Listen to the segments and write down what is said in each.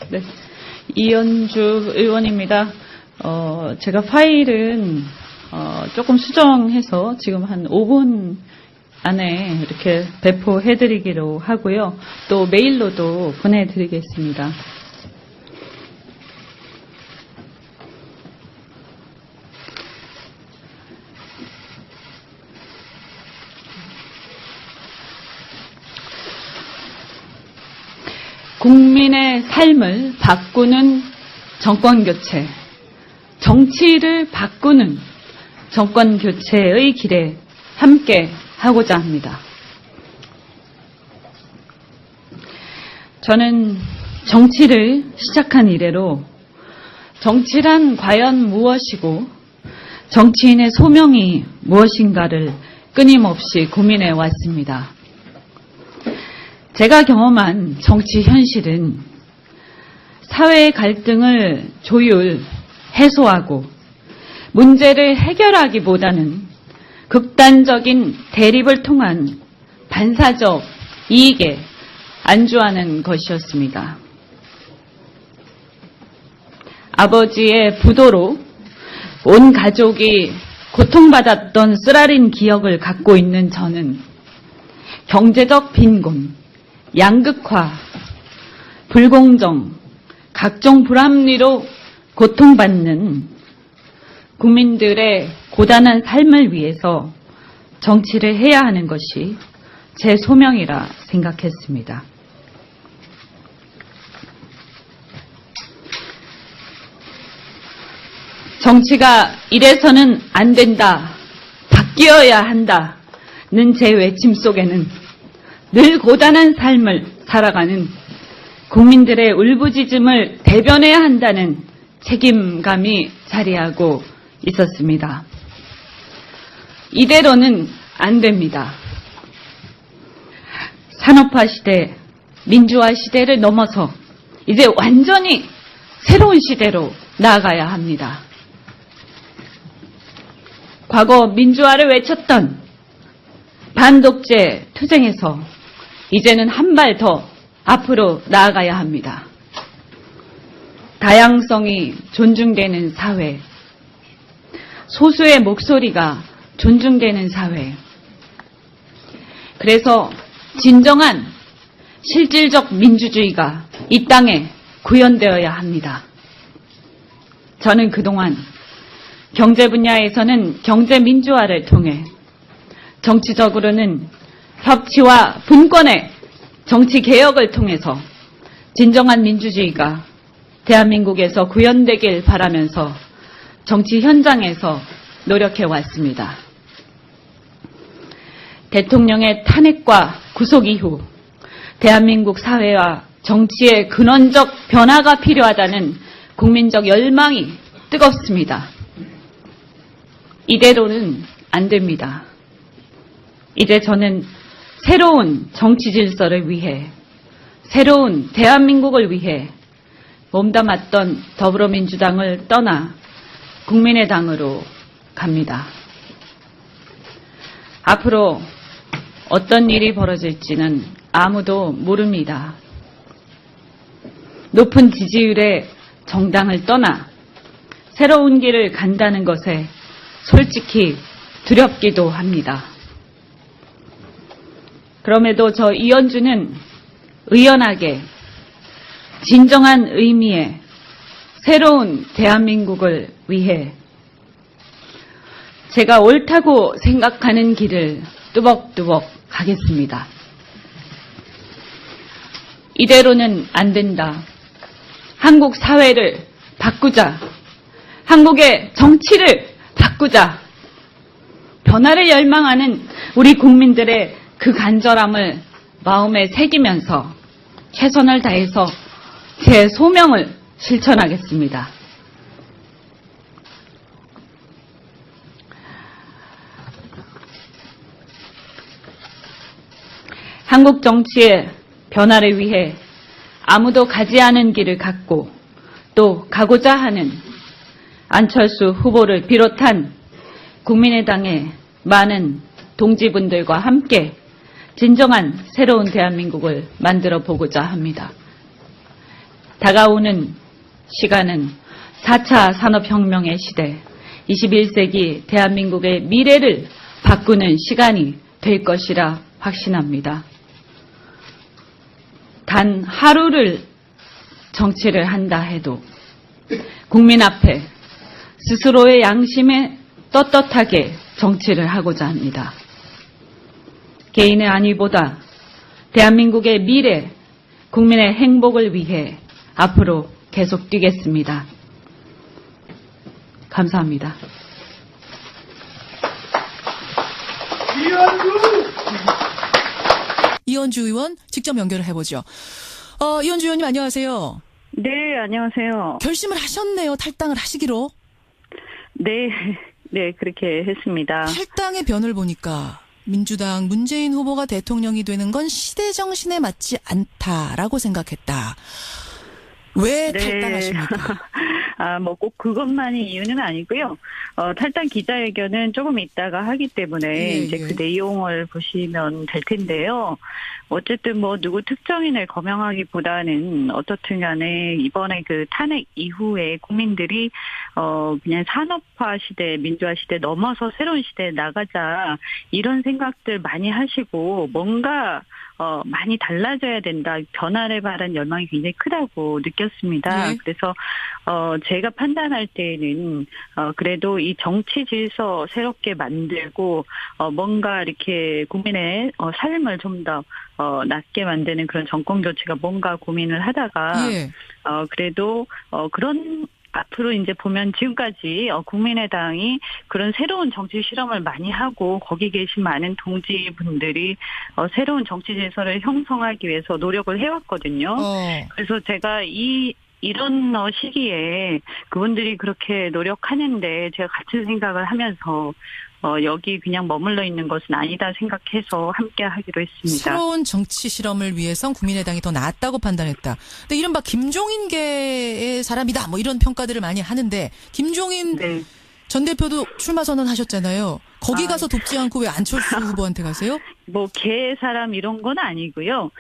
네, 이현주 의원입니다. 제가 파일은 조금 수정해서 지금 한 5분 안에 이렇게 배포해드리기로 하고요. 또 메일로도 보내드리겠습니다. 국민의 삶을 바꾸는 정권교체, 정치를 바꾸는 정권교체의 길에 함께 하고자 합니다. 저는 정치를 시작한 이래로 정치란 과연 무엇이고 정치인의 소명이 무엇인가를 끊임없이 고민해 왔습니다. 제가 경험한 정치 현실은 사회의 갈등을 조율, 해소하고 문제를 해결하기보다는 극단적인 대립을 통한 반사적 이익에 안주하는 것이었습니다. 아버지의 부도로 온 가족이 고통받았던 쓰라린 기억을 갖고 있는 저는 경제적 빈곤, 양극화, 불공정, 각종 불합리로 고통받는 국민들의 고단한 삶을 위해서 정치를 해야 하는 것이 제 소명이라 생각했습니다. 정치가 이래서는 안 된다, 바뀌어야 한다는 제 외침 속에는 늘 고단한 삶을 살아가는 국민들의 울부짖음을 대변해야 한다는 책임감이 자리하고 있었습니다. 이대로는 안 됩니다. 산업화 시대, 민주화 시대를 넘어서 이제 완전히 새로운 시대로 나아가야 합니다. 과거 민주화를 외쳤던 반독재 투쟁에서 이제는 한 발 더 앞으로 나아가야 합니다. 다양성이 존중되는 사회, 소수의 목소리가 존중되는 사회. 그래서 진정한 실질적 민주주의가 이 땅에 구현되어야 합니다. 저는 그동안 경제 분야에서는 경제 민주화를 통해 정치적으로는 협치와 분권의 정치 개혁을 통해서 진정한 민주주의가 대한민국에서 구현되길 바라면서 정치 현장에서 노력해 왔습니다. 대통령의 탄핵과 구속 이후 대한민국 사회와 정치의 근원적 변화가 필요하다는 국민적 열망이 뜨겁습니다. 이대로는 안 됩니다. 이제 저는 새로운 정치 질서를 위해, 새로운 대한민국을 위해 몸담았던 더불어민주당을 떠나 국민의당으로 갑니다. 앞으로 어떤 일이 벌어질지는 아무도 모릅니다. 높은 지지율의 정당을 떠나 새로운 길을 간다는 것에 솔직히 두렵기도 합니다. 그럼에도 저 이현주는 의연하게 진정한 의미의 새로운 대한민국을 위해 제가 옳다고 생각하는 길을 뚜벅뚜벅 가겠습니다. 이대로는 안 된다. 한국 사회를 바꾸자. 한국의 정치를 바꾸자. 변화를 열망하는 우리 국민들의 그 간절함을 마음에 새기면서 최선을 다해서 제 소명을 실천하겠습니다. 한국 정치의 변화를 위해 아무도 가지 않은 길을 갖고 또 가고자 하는 안철수 후보를 비롯한 국민의당의 많은 동지분들과 함께 진정한 새로운 대한민국을 만들어 보고자 합니다. 다가오는 시간은 4차 산업혁명의 시대, 21세기 대한민국의 미래를 바꾸는 시간이 될 것이라 확신합니다. 단 하루를 정치를 한다 해도 국민 앞에 스스로의 양심에 떳떳하게 정치를 하고자 합니다. 개인의 안위보다 대한민국의 미래, 국민의 행복을 위해 앞으로 계속 뛰겠습니다. 감사합니다. 이현주 의원 직접 연결을 해보죠. 이현주 의원님 안녕하세요. 네, 안녕하세요. 결심을 하셨네요. 탈당을 하시기로. 네, 그렇게 했습니다. 탈당의 변을 보니까 민주당 문재인 후보가 대통령이 되는 건 시대 정신에 맞지 않다라고 생각했다. 왜 탈당하십니까? 뭐 꼭 그것만이 이유는 아니고요. 탈당 기자회견은 조금 이따가 하기 때문에 이제 그 내용을 보시면 될 텐데요. 어쨌든 뭐 누구 특정인을 거명하기보다는 어떻든 간에 이번에 그 탄핵 이후에 국민들이 그냥 산업화 시대, 민주화 시대 넘어서 새로운 시대에 나가자 이런 생각들 많이 하시고 뭔가 많이 달라져야 된다. 변화를 바란 열망이 굉장히 크다고 느꼈습니다. 그래서 제가 판단할 때에는 그래도 이 정치 질서 새롭게 만들고 뭔가 이렇게 국민의 삶을 좀 더 낫게 만드는 그런 정권 교체가 뭔가 고민을 하다가 그래도 그런 앞으로 이제 보면 지금까지 국민의당이 그런 새로운 정치 실험을 많이 하고 거기 계신 많은 동지분들이 새로운 정치 질서를 형성하기 위해서 노력을 해왔거든요. 그래서 제가 이런 시기에 그분들이 그렇게 노력하는데 제가 같은 생각을 하면서 여기 그냥 머물러 있는 것은 아니다 생각해서 함께 하기로 했습니다. 새로운 정치 실험을 위해선 국민의당이 더 낫다고 판단했다. 근데 이른바 김종인계의 사람이다. 뭐 이런 평가들을 많이 하는데 김종인 전 대표도 출마 선언하셨잖아요. 거기 가서 돕지 않고 왜 안철수 후보한테 가세요? 뭐 개 사람 이런 건 아니고요.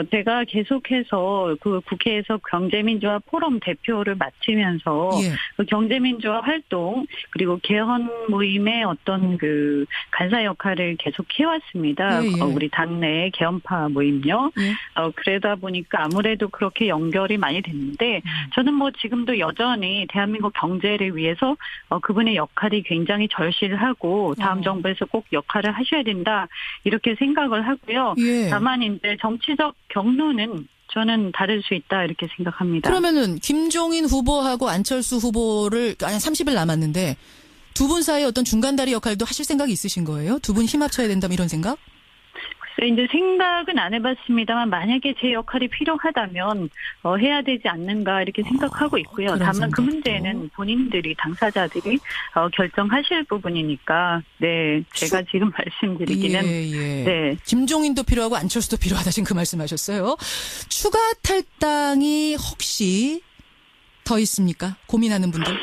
제가 계속해서 그 국회에서 경제민주화 포럼 대표를 맡으면서 그 경제민주화 활동 그리고 개헌 모임의 어떤 그 간사 역할을 계속 해왔습니다. 우리 당내 개헌파 모임요. 그러다 보니까 아무래도 그렇게 연결이 많이 됐는데 저는 뭐 지금도 여전히 대한민국 경제를 위해서 그분의 역할이 굉장히 절실하고 다음 정부에서 꼭 역할을 하셔야 된다 이렇게 생각을 하고요. 다만 이제 정치적 경로는 저는 다를 수 있다 이렇게 생각합니다. 그러면은 김종인 후보하고 안철수 후보를 30일 남았는데 두 분 사이에 어떤 중간다리 역할도 하실 생각이 있으신 거예요? 두 분 힘 합쳐야 된다면 이런 생각? 이제 생각은 안 해봤습니다만 만약에 제 역할이 필요하다면 해야 되지 않는가 이렇게 생각하고 있고요. 다만 그 문제는 본인들이 당사자들이 결정하실 부분이니까 제가 지금 말씀드리기는 김종인도 필요하고 안철수도 필요하다 지금 그 말씀하셨어요. 추가 탈당이 혹시 더 있습니까? 고민하는 분들?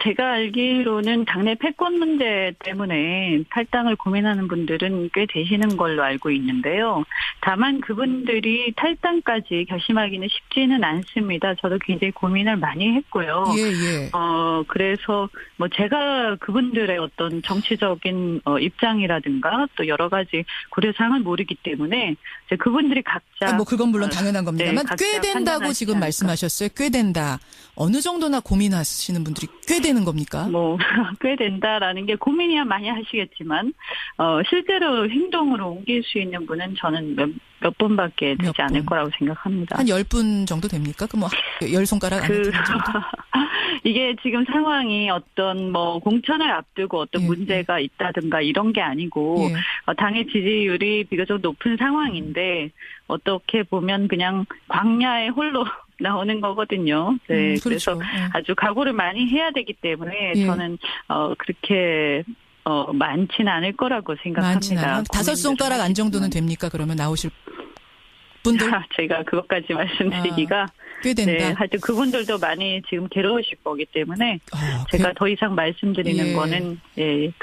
제가 알기로는 당내 패권 문제 때문에 탈당을 고민하는 분들은 꽤 되시는 걸로 알고 있는데요. 다만 그분들이 탈당까지 결심하기는 쉽지는 않습니다. 저도 굉장히 고민을 많이 했고요. 그래서 뭐 제가 그분들의 어떤 정치적인 입장이라든가 또 여러 가지 고려사항을 모르기 때문에 이제 그분들이 각자 뭐 그건 물론 당연한 겁니다만 꽤 된다고 지금 말씀하셨어요. 꽤 된다. 어느 정도나 고민하시는 분들이 꽤 되는 겁니까? 뭐 꽤 된다라는 게 고민이야 많이 하시겠지만 실제로 행동으로 옮길 수 있는 분은 저는 몇 분밖에 되지 않을 거라고 생각합니다. 한 10분 정도 됩니까? 그 뭐 10손가락 안에 드는 정도? 이게 지금 상황이 어떤 뭐 공천을 앞두고 어떤 문제가 있다든가 이런 게 아니고 당의 지지율이 비교적 높은 상황인데 어떻게 보면 그냥 광야에 홀로 나오는 거거든요. 그래서 아주 각오를 많이 해야 되기 때문에 저는 그렇게 많지는 않을 거라고 생각합니다. 5손가락 안 정도는 됩니까? 그러면 나오실 분들? 제가 그것까지 말씀드리기가 꽤 된다. 하여튼 그분들도 많이 지금 괴로우실 거기 때문에 제가 더 이상 말씀드리는 거는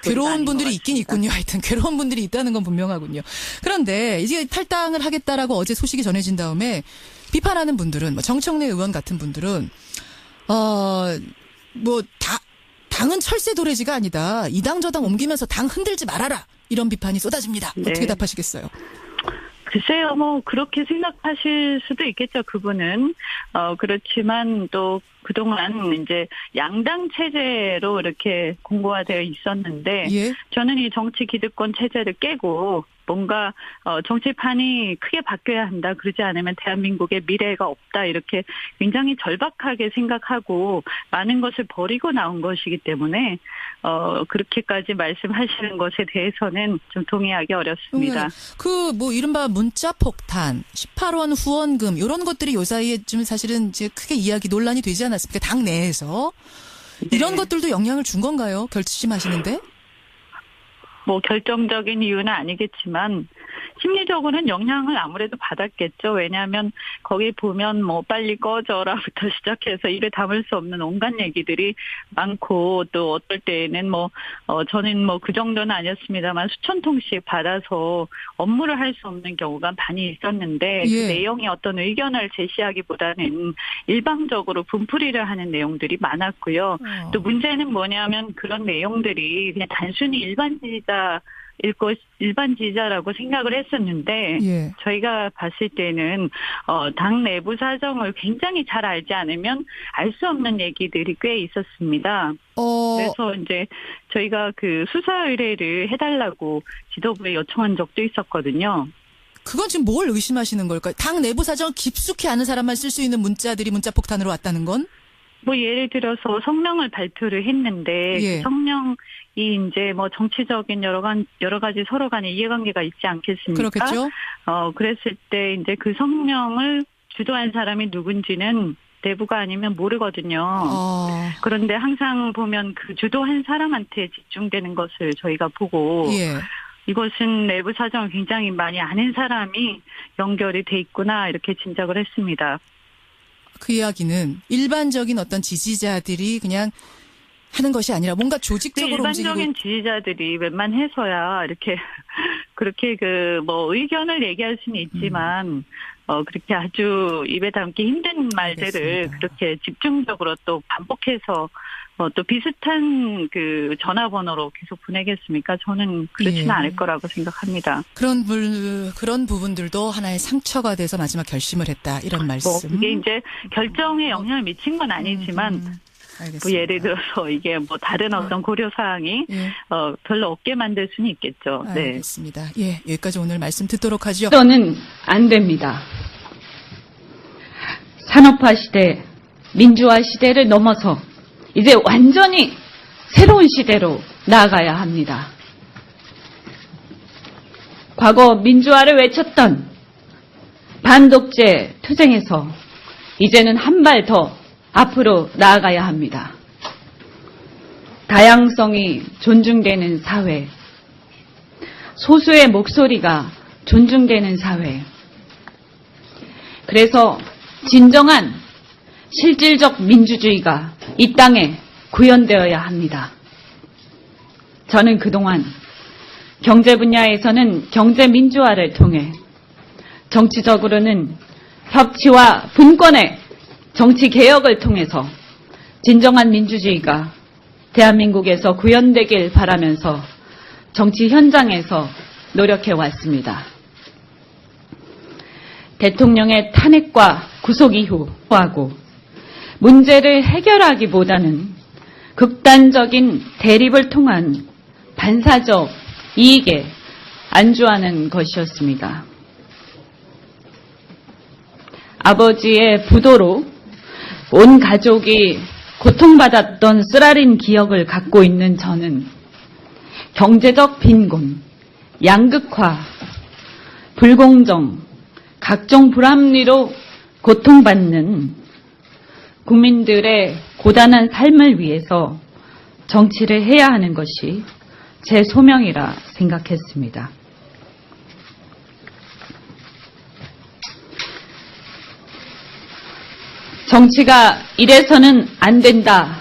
괴로운 분들이 있긴 있군요. 하여튼 괴로운 분들이 있다는 건 분명하군요. 그런데 이제 탈당을 하겠다라고 어제 소식이 전해진 다음에 비판하는 분들은, 뭐 정청래 의원 같은 분들은, 당은 철새 도래지가 아니다. 이 당 저 당 옮기면서 당 흔들지 말아라. 이런 비판이 쏟아집니다. 네. 어떻게 답하시겠어요? 글쎄요, 그렇게 생각하실 수도 있겠죠, 그분은. 그렇지만 또 그동안 이제 양당 체제로 이렇게 공고화되어 있었는데, 예. 저는 이 정치 기득권 체제를 깨고 뭔가 정치판이 크게 바뀌어야 한다. 그러지 않으면 대한민국의 미래가 없다. 이렇게 굉장히 절박하게 생각하고 많은 것을 버리고 나온 것이기 때문에 그렇게까지 말씀하시는 것에 대해서는 좀 동의하기 어렵습니다. 이른바 문자 폭탄, 18원 후원금 이런 것들이 요 사이에 좀 사실은 이제 크게 논란이 되지 않았습니까? 당 내에서. 네. 이런 것들도 영향을 준 건가요? 결심하시는데? 결정적인 이유는 아니겠지만 심리적으로는 영향을 아무래도 받았겠죠. 왜냐하면 거기 보면 빨리 꺼져라부터 시작해서 입에 담을 수 없는 온갖 얘기들이 많고, 또 어떨 때에는 저는 그 정도는 아니었습니다만 수천 통씩 받아서 업무를 할 수 없는 경우가 많이 있었는데, 예. 그 내용이 어떤 의견을 제시하기보다는 일방적으로 분풀이를 하는 내용들이 많았고요. 또 문제는 뭐냐면 그런 내용들이 그냥 단순히 일반 지지자라고 생각을 했었는데, 예. 저희가 봤을 때는 당 내부 사정을 굉장히 잘 알지 않으면 알 수 없는 얘기들이 꽤 있었습니다. 그래서 이제 저희가 그 수사 의뢰를 해달라고 지도부에 요청한 적도 있었거든요. 그건 지금 뭘 의심하시는 걸까요? 당 내부 사정을 깊숙이 아는 사람만 쓸 수 있는 문자들이 문자폭탄으로 왔다는 건? 예를 들어서 성명을 발표를 했는데, 예. 그 성명이 이제 정치적인 여러 가지 서로 간의 이해관계가 있지 않겠습니까? 그렇겠죠. 그랬을 때 이제 그 성명을 주도한 사람이 누군지는 내부가 아니면 모르거든요. 그런데 항상 보면 그 주도한 사람한테 집중되는 것을 저희가 보고, 예. 이것은 내부 사정을 굉장히 많이 아는 사람이 연결이 돼 있구나, 이렇게 짐작을 했습니다. 그 이야기는 일반적인 어떤 지지자들이 그냥 하는 것이 아니라 뭔가 조직적으로 일반적인 지지자들이 웬만해서야 이렇게 그렇게 의견을 얘기할 수는 있지만 그렇게 아주 입에 담기 힘든 말들을 알겠습니다. 그렇게 집중적으로 또 반복해서 또 비슷한 그 전화번호로 계속 보내겠습니까? 저는 그렇지는 예. 않을 거라고 생각합니다. 그런 부분들도 하나의 상처가 돼서 마지막 결심을 했다. 이런 말씀. 이게 이제 결정에 영향을 미친 건 아니지만 알겠습니다. 예를 들어서 이게 다른 어떤 고려사항이 예. 별로 없게 만들 수는 있겠죠. 네. 알겠습니다. 예, 여기까지 오늘 말씀 듣도록 하죠. 저는 안 됩니다. 산업화 시대, 민주화 시대를 넘어서 이제 완전히 새로운 시대로 나아가야 합니다. 과거 민주화를 외쳤던 반독재 투쟁에서 이제는 한 발 더 앞으로 나아가야 합니다. 다양성이 존중되는 사회, 소수의 목소리가 존중되는 사회. 그래서 진정한 실질적 민주주의가 이 땅에 구현되어야 합니다. 저는 그동안 경제 분야에서는 경제 민주화를 통해, 정치적으로는 협치와 분권의 정치 개혁을 통해서 진정한 민주주의가 대한민국에서 구현되길 바라면서 정치 현장에서 노력해 왔습니다. 대통령의 탄핵과 구속 이후 하고 문제를 해결하기보다는 극단적인 대립을 통한 반사적 이익에 안주하는 것이었습니다. 아버지의 부도로 온 가족이 고통받았던 쓰라린 기억을 갖고 있는 저는 경제적 빈곤, 양극화, 불공정, 각종 불합리로 고통받는 국민들의 고단한 삶을 위해서 정치를 해야 하는 것이 제 소명이라 생각했습니다. 정치가 이래서는 안 된다,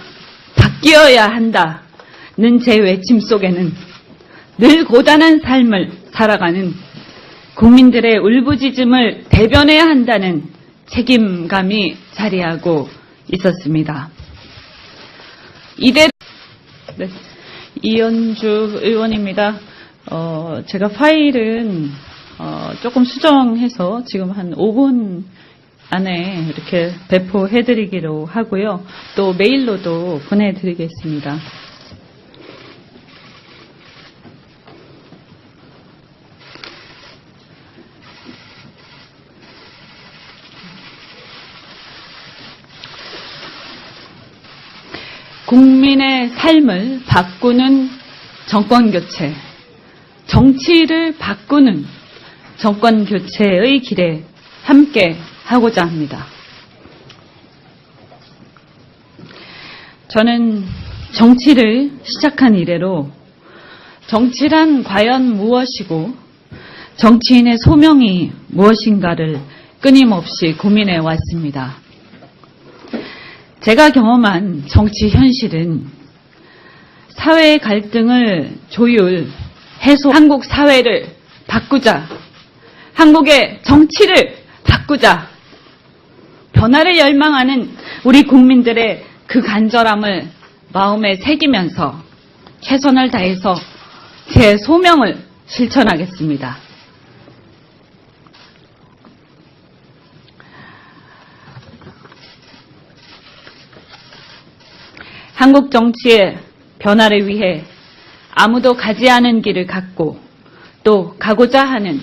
바뀌어야 한다는 제 외침 속에는 늘 고단한 삶을 살아가는 국민들의 울부짖음을 대변해야 한다는 책임감이 자리하고 있었습니다. 네, 이현주 의원입니다. 제가 파일은 조금 수정해서 지금 한 5분 안에 이렇게 배포해드리기로 하고요. 또 메일로도 보내드리겠습니다. 국민의 삶을 바꾸는 정권교체, 정치를 바꾸는 정권교체의 길에 함께 하고자 합니다. 저는 정치를 시작한 이래로 정치란 과연 무엇이고 정치인의 소명이 무엇인가를 끊임없이 고민해 왔습니다. 제가 경험한 정치 현실은 사회의 갈등을 해소, 한국 사회를 바꾸자, 한국의 정치를 바꾸자, 변화를 열망하는 우리 국민들의 그 간절함을 마음에 새기면서 최선을 다해서 제 소명을 실천하겠습니다. 한국 정치의 변화를 위해 아무도 가지 않은 길을 갖고 또 가고자 하는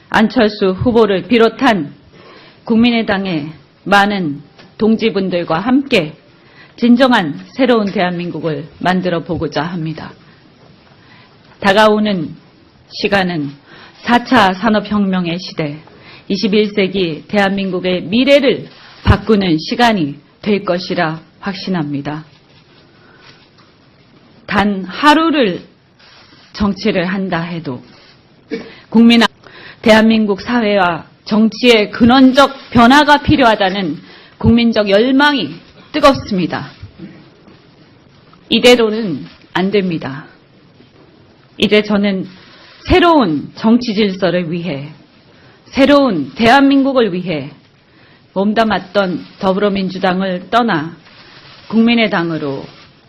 안철수 후보를 비롯한 국민의당의 많은 동지분들과 함께 진정한 새로운 대한민국을 만들어 보고자 합니다. 다가오는 시간은 4차 산업혁명의 시대, 21세기 대한민국의 미래를 바꾸는 시간이 될 것이라 확신합니다. 단 하루를 정치를 한다 해도 대한민국 사회와 정치의 근원적 변화가 필요하다는 국민적 열망이 뜨겁습니다. 이대로는 안 됩니다. 이제 저는 새로운 정치 질서를 위해, 새로운 대한민국을 위해 몸담았던 더불어민주당을 떠나 국민의당으로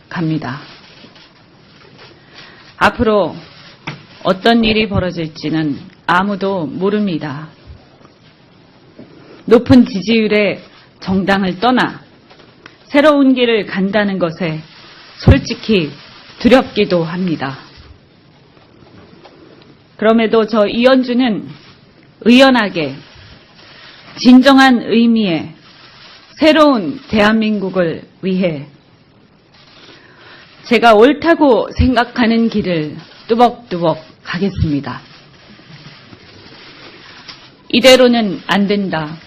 갑니다. 앞으로 어떤 일이 벌어질지는 아무도 모릅니다. 높은 지지율의 정당을 떠나 새로운 길을 간다는 것에 솔직히 두렵기도 합니다. 그럼에도 저 이현주는 의연하게 진정한 의미의 새로운 대한민국을 위해 제가 옳다고 생각하는 길을 뚜벅뚜벅 가겠습니다. 이대로는 안 된다.